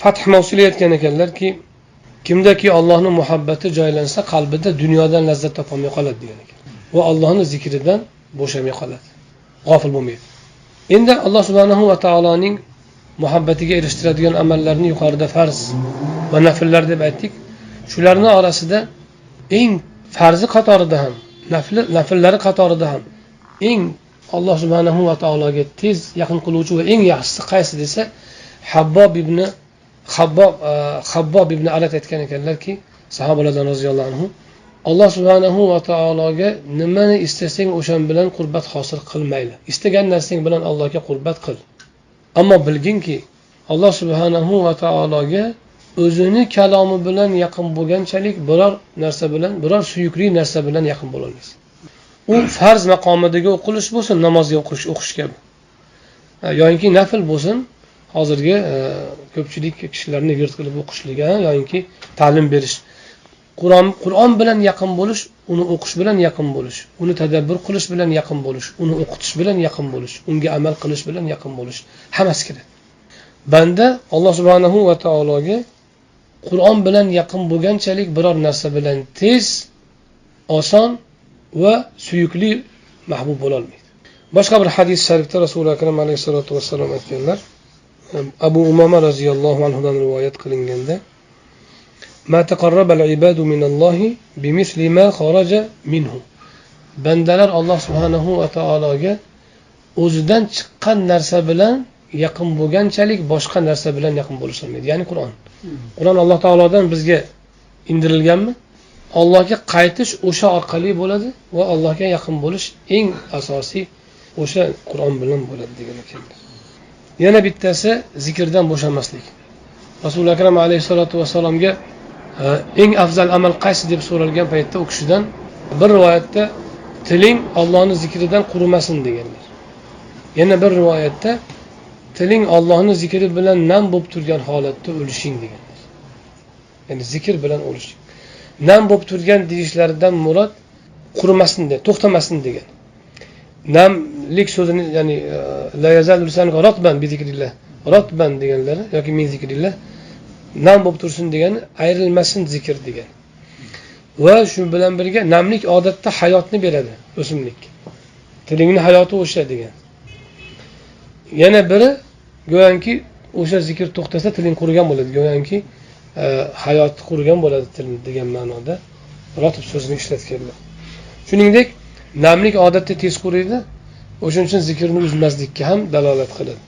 Fath mavsuli aytgan ekanlarki, kimdaki Allohning muhabbati joylansa, qalbida dunyodan lazzat topolmay qoladi degan ekan. Va Allohning zikridan bo'shamay qoladi. G'ofil bo'lmaydi. Endi Alloh subhanahu va taoloning muhabbatiga erishtiradigan amallarni yuqorida farz va nafllar deb aytdik. Shularning orasida eng farzi qatorida ham, nafllari qatorida ham eng Alloh subhanahu va taologa tez yaqin qiluvchi va eng yaxshisi qaysi desa, Habbob ibn Alat aytgan ekanlarki, sahobalardan roziyallohu anhu, Alloh subhanahu va taologa nimani istasang o'shan bilan qurbat hosil qilmaydi. Istagan narsang bilan Allohga qurbat qil. Ammo bilginki, Alloh subhanahu va taologa o'zini kalomi bilan yaqin bo'lganchalik biror suyukli narsa bilan yaqin bo'la olmaysiz. U farz maqomidagi o'qilish bo'lsin, namozga o'qish kabi. Yo'inki nafl bo'lsin, hozirgi ko'pchilik kishilarni virt qilib o'qishligi yo'inki ta'lim berish. Qur'on bilan yaqin bo'lish, uni o'qish bilan yaqin bo'lish, uni tadabbur qilish bilan yaqin bo'lish, uni o'qitish bilan yaqin bo'lish, unga amal qilish bilan yaqin bo'lish, hammasi kerak. Banda Alloh subhanahu va taologa Qur'on bilan yaqin bo'lganchalik biror narsa bilan tez, oson va suyukli mahbub bo'la olmaydi. Boshqa bir hadis sharifda Rasululloh akram alayhisolatu vassalom aytganlar, Abu Umama roziyallohu anhudan rivoyat qilinganda, "Ma taqarraba al-ibadu min Allohi bimithli ma kharaja minhu." Bandalar Alloh subhanahu va taologa o'zidan chiqqan narsa bilan yaqin bo'lganchalik boshqa narsa bilan yaqin bo'lish olmaydi. Ya'ni Qur'on. Qur'on Alloh taolodan bizga indirilganmi? Allohga qaytish o'sha orqali bo'ladi va Allohga yaqin bo'lish eng asosiy o'sha Qur'on bilan bo'ladi degan ekanlar. Yana bittasi zikrdan bo'shamaslik. Rasululloh akram alayhisolatu vassalomga eng afzal amal qaysi deb so'ralgan paytda u kishidan bir rivoyatda tiling Allohning zikridan qurimasin deganlar. Yana bir rivoyatda tiling Allohning zikri bilan nam bo'lib turgan holatda o'lishing deganlar. Ya'ni zikr bilan o'lish. Nam bo'lib turgan deyishlaridan murod qurimasin deb, to'xtamasin degan. Namlik so'zini, ya'ni la yazal lisanuka ratban bi zikrillah, ratban deganlari yoki min zikrillah, nam bo'lib tursin degani ayrilmasin zikr degan. Va shu bilan birga namlik odatda hayotni beradi, o'simlik. Tilingning hayoti o'sha degan. Yana biri go'yoki o'sha zikr to'xtasa tiling qurigan bo'ladi, go'yoki hayot qurigan bo'ladi til degan ma'noda rotib so'zini ishlatganlar. Shuningdek, namlik odatda tez quriydi, o'shuning uchun zikrni uzmaslikka ham dalolat qiladi.